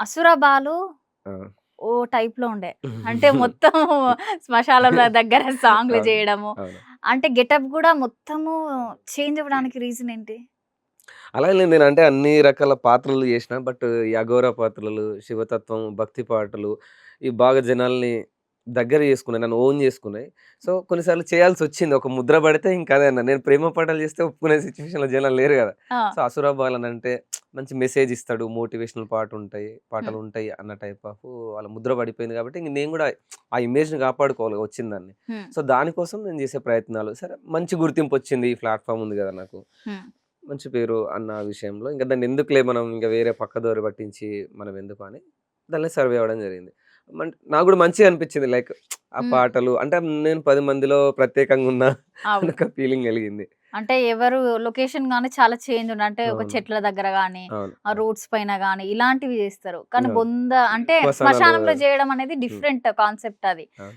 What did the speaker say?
అసుర బాలు ఆ! ఓ టైప్‌లో ఉండే. అంటే మొత్తం శ్మశానంల దగ్గర సాంగ్‌లు అవును. జేయడము. అవును. అంటే గెటప్ గూడా మొత్తము చేంజ్ అవ్వడానికి రీజన్ ఏంటి? అలా ఏం లేదు. నేనంటే అన్ని రకాల పాత్రలు జేసినా. బట్ ఈ అఘోర పాత్రలు, శివతత్వం, భక్తి పాటలు ఇవి బాగా జనాల్ని దగ్గర జేసుకున్నాయి. నన్ను ఓన్ జేసుకున్నాయి. సో, కొన్నిసార్లు చేయాల్సొచ్చింది. ఒక ముద్ర పడితే ఇంక అదే అన్నా. నేను ప్రేమ పాటలు జేస్తే ఒప్పుకునే సిట్యుయేషన్‌లో జనాలు లేరు గదా! ఆ! సో, అసుర బాలనంటే మంచి మెసేజ్ ఇస్తాడు. మోటివేషనల్ పాటుంటాయి, హ్మ్. పాటలుంటాయి అన్న టైప్ ఆఫ్ వాళ్ళ ముద్ర పడిపోయింది గాబట్టి, ఇంక నేను గూడా ఆ ఇమేజ్‌ని కాపాడుకోవాలి వచ్చిందాన్ని. హ్మ్. సో, దానికోసం నేను జేసే ప్రయత్నాలు. సరే మంచి గుర్తింపొచ్చింది. ఈ ప్లాట్‌ఫార్మ్ ఉంది గదా నాకు. హ్మ్. మంచి పేరు అన్న విషయంలో ఇంక దాన్నెందుకులే మనం ఇంక వేరే పక్కదోవ పట్టించి మనమెందుకు అని దానిలో సర్వే అవ్వడం జరిగింది. నాకు గూడా మంచిగా అనిపించింది. లైక్ ఆ హ్మ్. పాటలు అంటే నేను 10 మందిలో ప్రత్యేకంగా ఉన్నా అవును. అనొక ఫీలింగ్ కలిగింది. అంటే ఎవరు లొకేషన్ గాని చాలా చేంజ్ ఉండే. అంటే ఒక అవును. చెట్ల దగ్గర గాని, అవును. ఆ అవును. రోడ్స్ పైన గాని ఇలాంటివి జేస్తారు. కానీ అవును. బొంద అంటే శ్మశానాలు. శ్మశానంలో జేయడం అనేది హ్మ్. డిఫరెంట్ కాన్సెప్ట్ అది. అవును.